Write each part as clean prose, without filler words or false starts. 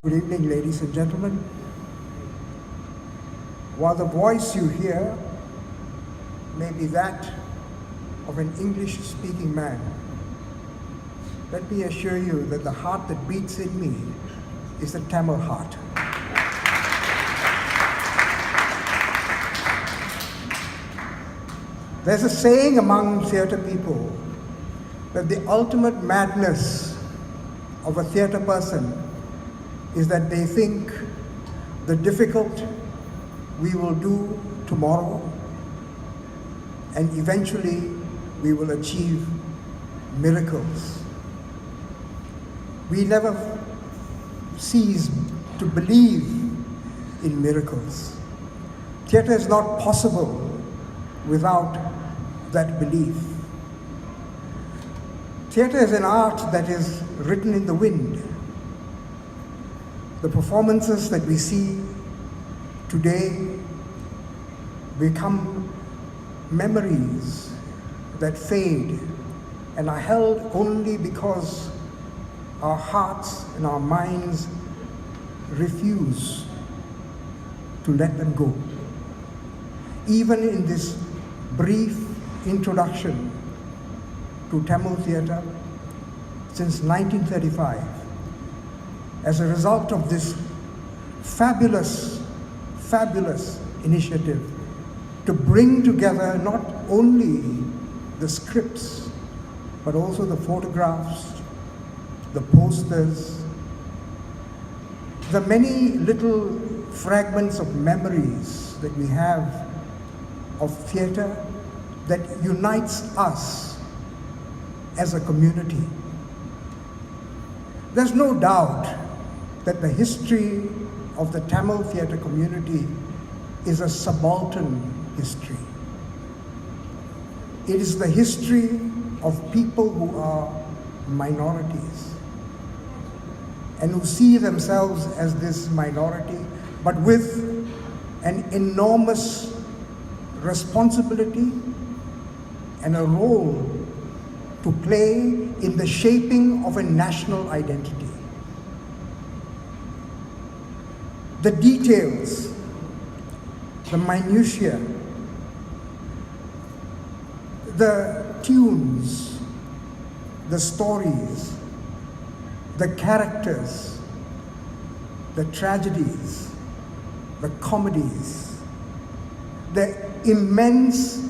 Good evening, ladies and gentlemen. While the voice you hear may be that of an English-speaking man, let me assure you that the heart that beats in me is the Tamil heart. There's a saying among theatre people that the ultimate madness of a theatre person is that they think the difficult we will do tomorrow, and eventually we will achieve miracles. We never cease to believe in miracles. Theatre is not possible without that belief. Theatre is an art that is written in the wind. The performances that we see today become memories that fade and are held only because our hearts and our minds refuse to let them go. Even in this brief introduction to Tamil theatre since 1935, as a result of this fabulous initiative to bring together not only the scripts, but also the photographs, the posters, the many little fragments of memories that we have of theatre that unites us as a community. There's no doubt that the history of the Tamil theatre community is a subaltern history. It is the history of people who are minorities and who see themselves as this minority, but with an enormous responsibility and a role to play in the shaping of a national identity. The details, the minutiae, the tunes, the stories, the characters, the tragedies, the comedies, the immense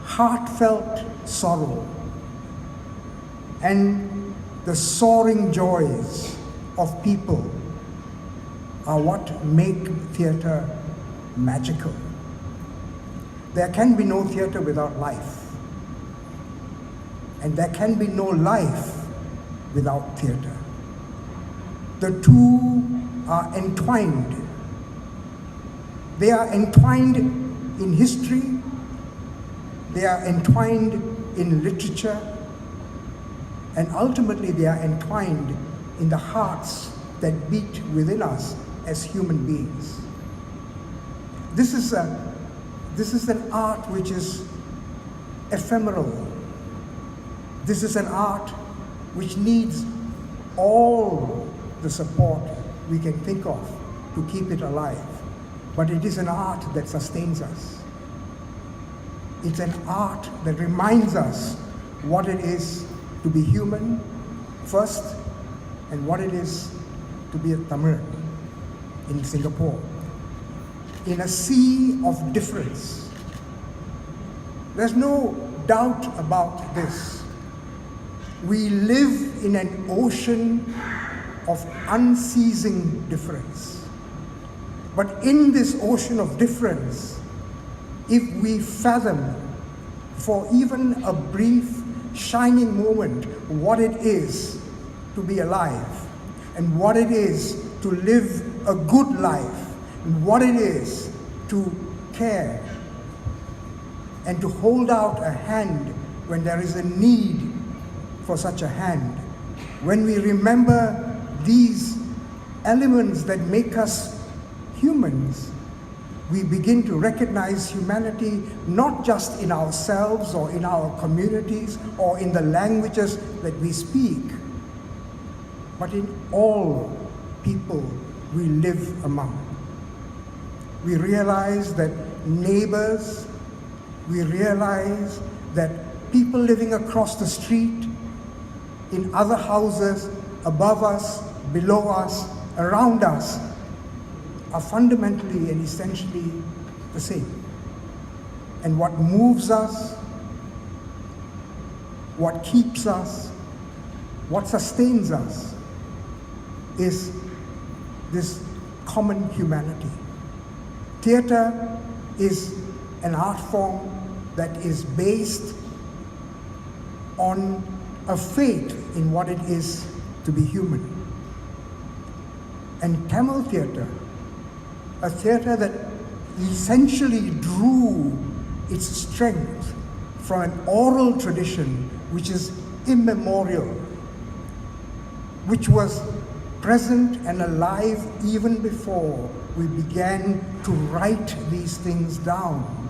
heartfelt sorrow, and the soaring joys of people are what make theatre magical. There can be no theatre without life, and there can be no life without theatre. The two are entwined. They are entwined in history, they are entwined in literature, and ultimately they are entwined in the hearts that beat within us as human beings. This is an art which is ephemeral. This is an art which needs all the support we can think of to keep it alive. But it is an art that sustains us. It's an art that reminds us what it is to be human first, and what it is to be a Tamil in Singapore, in a sea of difference. There's no doubt about this. We live in an ocean of unceasing difference. But in this ocean of difference, if we fathom for even a brief, shining moment what it is to be alive, and what it is to live a good life, and what it is to care, and to hold out a hand when there is a need for such a hand. When we remember these elements that make us humans, we begin to recognize humanity not just in ourselves or in our communities or in the languages that we speak, but in all people we live among. We realize that neighbors, we realize that people living across the street, in other houses, above us, below us, around us, are fundamentally and essentially the same. And what moves us, what keeps us, what sustains us is this common humanity. Theatre is an art form that is based on a faith in what it is to be human. And Tamil theatre, a theatre that essentially drew its strength from an oral tradition which is immemorial, which was present and alive even before we began to write these things down.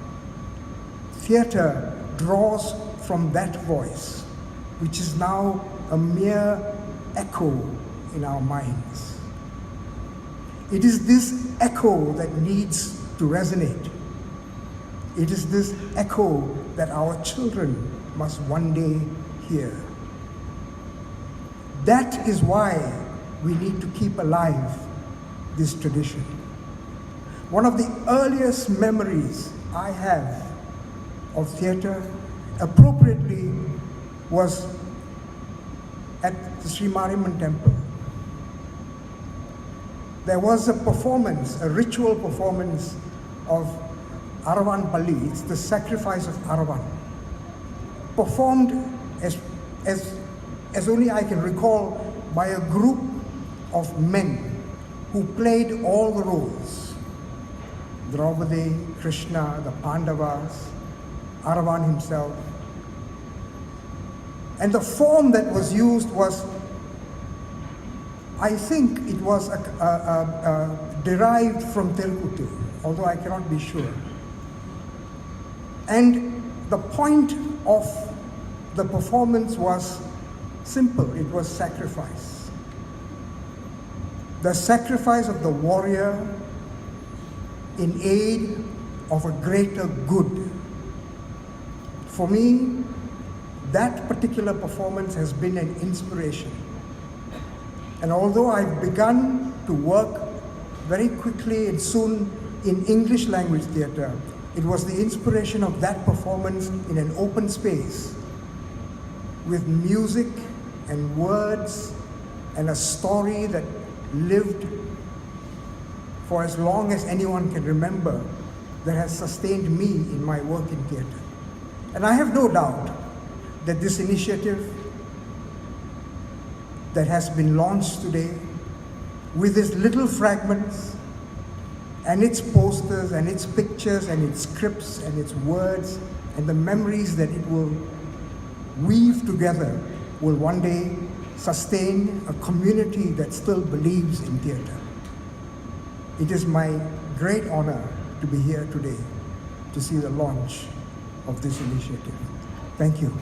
Theatre draws from that voice, which is now a mere echo in our minds. It is this echo that needs to resonate. It is this echo that our children must one day hear. That is why we need to keep alive this tradition. One of the earliest memories I have of theatre, appropriately, was at the Sri Mariamman temple. There was a performance, a ritual performance of Aravan Pali. It's the sacrifice of Aravan, performed as only I can recall by a group of men who played all the roles. Draupadi, Krishna, the Pandavas, Aravan himself. And the form that was used was, I think it was derived from Telugu, although I cannot be sure. And the point of the performance was simple. It was sacrifice. The sacrifice of the warrior in aid of a greater good. For me, that particular performance has been an inspiration. And although I've begun to work very quickly and soon in English language theatre, it was the inspiration of that performance in an open space with music and words and a story that lived for as long as anyone can remember, that has sustained me in my work in theatre. And I have no doubt that this initiative that has been launched today, with its little fragments and its posters and its pictures and its scripts and its words and the memories that it will weave together, will one day sustain a community that still believes in theatre. It is my great honor to be here today to see the launch of this initiative. Thank you.